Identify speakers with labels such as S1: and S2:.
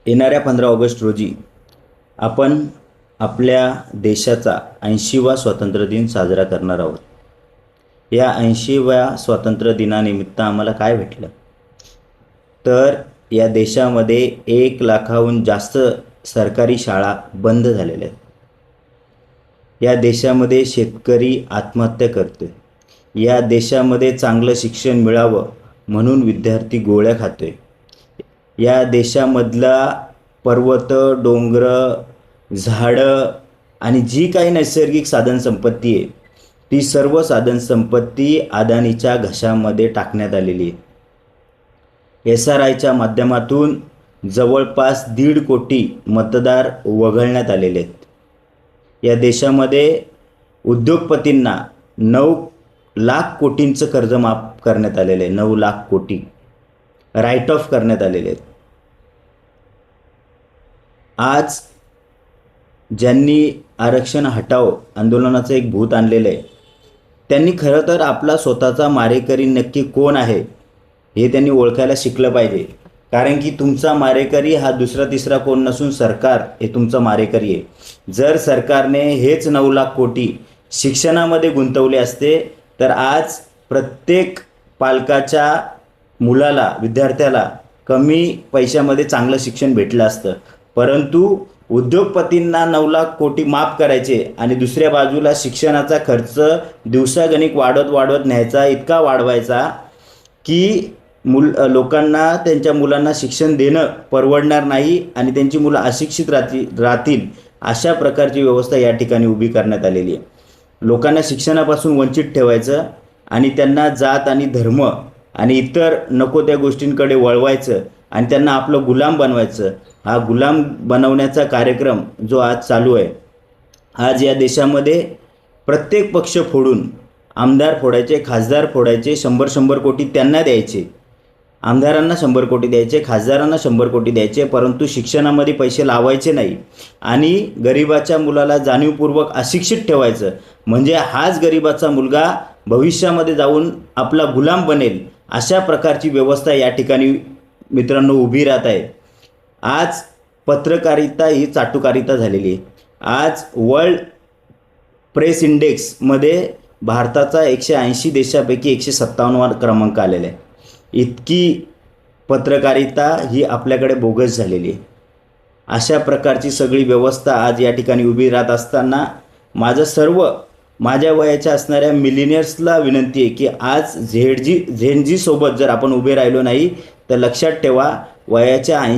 S1: येणाऱ्या 15 ऑगस्ट रोजी आपण आपल्या देशाचा 80वा स्वातंत्र्य दिन साजरा करणार आहोत. या 80व्या स्वातंत्र्य दिनानिमित्त आम्हाला काय भेटलं? तर या देशामध्ये 1 लाखाहून जास्त सरकारी शाळा बंद झालेल्या आहेत. या देशामध्ये शेतकरी आत्महत्या करतोय. या देशामध्ये चांगलं शिक्षण मिळावं म्हणून विद्यार्थी गोळ्या खातोय. या देशामधला पर्वत, डोंगर, झाडं आणि जी काही नैसर्गिक साधनसंपत्ती आहे, ती सर्व साधनसंपत्ती अदानीच्या घशामध्ये टाकण्यात आलेली आहे. SRIच्या माध्यमातून जवळपास 1.5 कोटी मतदार वगळण्यात आलेले आहेत. या देशामध्ये उद्योगपतींना 9 लाख कोटींचं कर्ज माफ करण्यात आलेलं आहे. 9 लाख कोटी राईट ऑफ करण्यात आलेले आहेत. आज ज्यांनी आरक्षण हटाओ आंदोलनाचं एक भूत आणलेलं आहे, त्यांनी खरं तर आपला स्वतःचा मारेकरी नक्की कोण आहे हे त्यांनी ओळखायला शिकलं पाहिजे. कारण की तुमचा मारेकरी हा दुसरा तिसरा कोण नसून सरकार हे तुमचं मारेकरी आहे. जर सरकारने हेच 9 लाख कोटी शिक्षणामध्ये गुंतवले असते तर आज प्रत्येक पालकाच्या मुलाला, विद्यार्थ्याला कमी पैशामध्ये चांगलं शिक्षण भेटलं असतं. परंतु उद्योगपतींना 9 लाख कोटी माफ करायचे आणि दुसऱ्या बाजूला शिक्षणाचा खर्च दिवसागणिक वाढवत न्यायचा, इतका वाढवायचा की लोकांना त्यांच्या मुलांना शिक्षण देणं परवडणार नाही आणि त्यांची मुलं अशिक्षित राहतील अशा प्रकारची व्यवस्था या ठिकाणी उभी करण्यात आलेली आहे. लोकांना शिक्षणापासून वंचित ठेवायचं आणि त्यांना जात आणि धर्म आणि इतर नको त्या गोष्टींकडे वळवायचं आणि त्यांना आपलं गुलाम बनवायचं. हा गुलाम बनवण्याचा कार्यक्रम जो आज चालू आहे, आज या देशामध्ये प्रत्येक पक्ष फोडून आमदार फोडायचे, खासदार फोडायचे, 100 कोटी त्यांना द्यायचे. आमदारांना 100 कोटी द्यायचे, खासदारांना 100 कोटी द्यायचे, परंतु शिक्षणामध्ये पैसे लावायचे नाही आणि गरिबाच्या मुलाला जाणीवपूर्वक अशिक्षित ठेवायचं. म्हणजे हाच गरिबाचा मुलगा भविष्यामध्ये जाऊन आपला गुलाम बनेल अशा प्रकारची व्यवस्था या ठिकाणी मित्रांनो उभी राहत आहे. आज पत्रकारिता ही चाटुकारिता झालेली आहे. आज वर्ल्ड प्रेस इंडेक्समध्ये भारताचा 180 देशापैकी 157वा क्रमांक आलेला आहे. इतकी पत्रकारिता ही आपल्याकडे बोगस झालेली आहे. अशा प्रकारची सगळी व्यवस्था आज या ठिकाणी उभी राहत असताना माझ्या वयाच्या असणाऱ्या मिलिनियर्सला विनंती आहे की आज झेन झी सोबत जर आपण उभे राहिलो नाही तर लक्षात ठेवा, वयाच्या 80